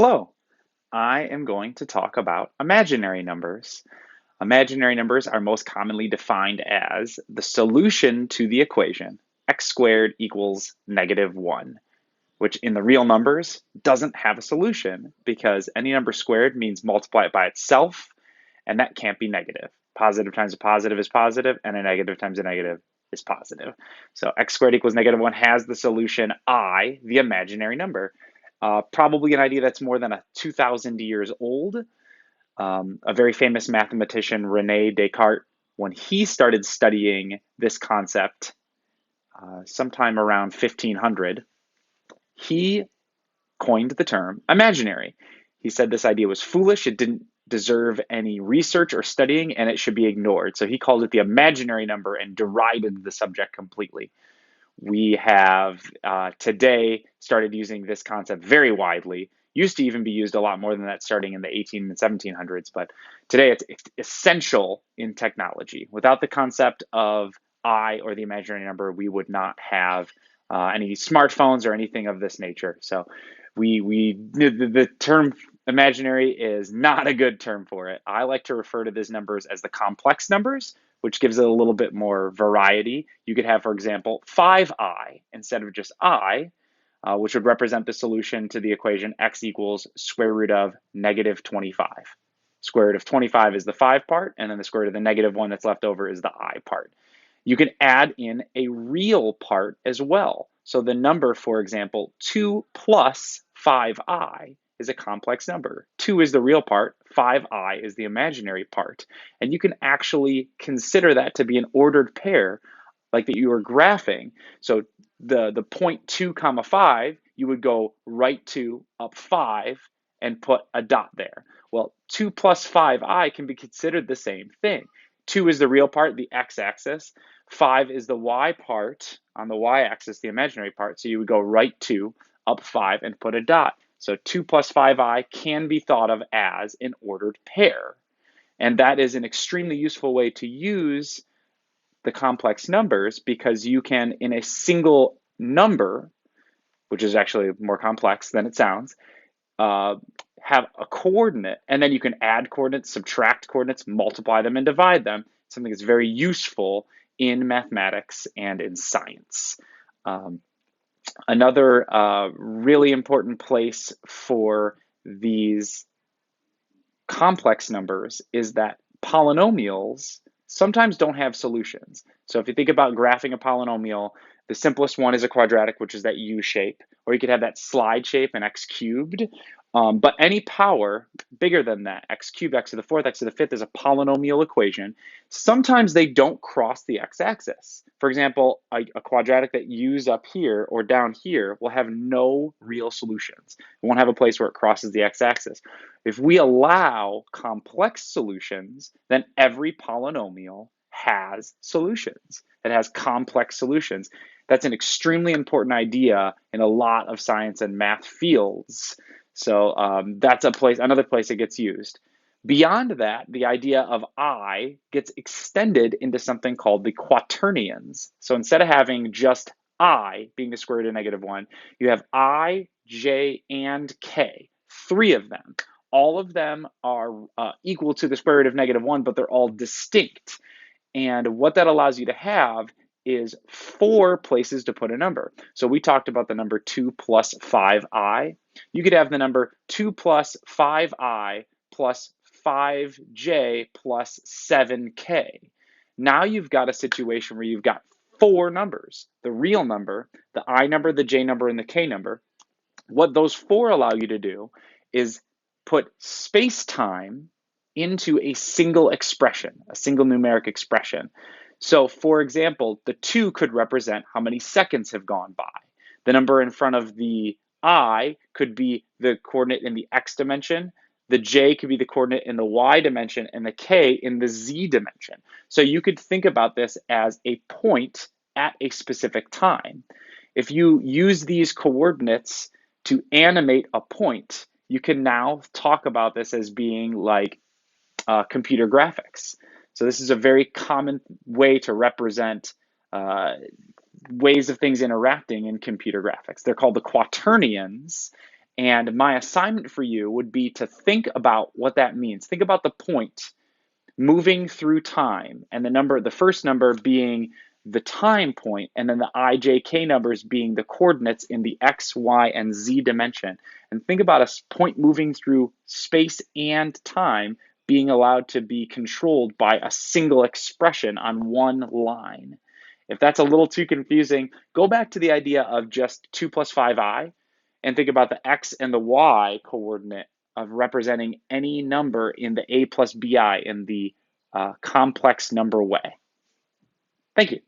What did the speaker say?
Hello, I am going to talk about imaginary numbers. Imaginary numbers are most commonly defined as the solution to the equation x squared equals -1, which in the real numbers doesn't have a solution because any number squared means multiply it by itself, and that can't be negative. Positive times a positive is positive, and a negative times a negative is positive. So x squared equals -1 has the solution I, the imaginary number. Probably an idea that's more than 2,000 years old. A very famous mathematician, Rene Descartes, when he started studying this concept sometime around 1500, he coined the term imaginary. He said this idea was foolish, it didn't deserve any research or studying, and it should be ignored. So he called it the imaginary number and derided the subject completely. We have today started using this concept very widely. Used to even be used a lot more than that starting in the 18 and 1700s, but today it's essential in technology. Without the concept of I or the imaginary number, we would not have any smartphones or anything of this nature. So the term imaginary is not a good term for it. I like to refer to these numbers as the complex numbers, which gives it a little bit more variety. You could have, for example, 5i instead of just I, which would represent the solution to the equation x equals square root of -25. Square root of 25 is the 5 part, and then the square root of the -1 that's left over is the I part. You can add in a real part as well. So the number, for example, 2 plus 5i is a complex number. 2 is the real part, 5i is the imaginary part. And you can actually consider that to be an ordered pair like that you were graphing. So the point 2 comma 5, you would go right 2 up 5 and put a dot there. Well, 2 plus 5i can be considered the same thing. 2 is the real part, the x-axis. 5 is the y part on the y-axis, the imaginary part. So you would go right 2 up 5 and put a dot. So 2 plus 5i can be thought of as an ordered pair. And that is an extremely useful way to use the complex numbers because you can, in a single number, which is actually more complex than it sounds, have a coordinate, and then you can add coordinates, subtract coordinates, multiply them, and divide them. Something that's very useful in mathematics and in science. Another really important place for these complex numbers is that polynomials sometimes don't have solutions. So if you think about graphing a polynomial, the simplest one is a quadratic, which is that U shape, or you could have that slide shape, an x cubed. But any power bigger than that, x cubed, x to the fourth, x to the fifth, is a polynomial equation. Sometimes they don't cross the x-axis. For example, a quadratic that U's up here or down here will have no real solutions. It won't have a place where it crosses the x-axis. If we allow complex solutions, then every polynomial has solutions. It has complex solutions. That's an extremely important idea in a lot of science and math fields. So that's another place it gets used. Beyond that, the idea of I gets extended into something called the quaternions. So instead of having just I being the square root of -1, you have I, J, and K, 3 of them. All of them are equal to the square root of -1, but they're all distinct. And what that allows you to have is 4 places to put a number. So we talked about the number 2 plus 5i. You could have the number 2 plus 5i plus 5j plus 7k. Now you've got a situation where you've got 4 numbers, the real number, the I number, the j number, and the k number. What those 4 allow you to do is put space-time into a single expression, a single numeric expression. So for example, the 2 could represent how many seconds have gone by. The number in front of the I could be the coordinate in the x dimension, the j could be the coordinate in the y dimension, and the k in the z dimension. So you could think about this as a point at a specific time. If you use these coordinates to animate a point, you can now talk about this as being like computer graphics. So this is a very common way to represent ways of things interacting in computer graphics. They're called the quaternions, And my assignment for you would be to think about what that means. Think about the point moving through time, and the first number being the time point, and then the I, J, K numbers being the coordinates in the X, Y, and Z dimension. And think about a point moving through space and time being allowed to be controlled by a single expression on one line. If that's a little too confusing, go back to the idea of just 2 plus 5i and think about the X and the Y coordinate of representing any number in the a plus bi in the complex number way. Thank you.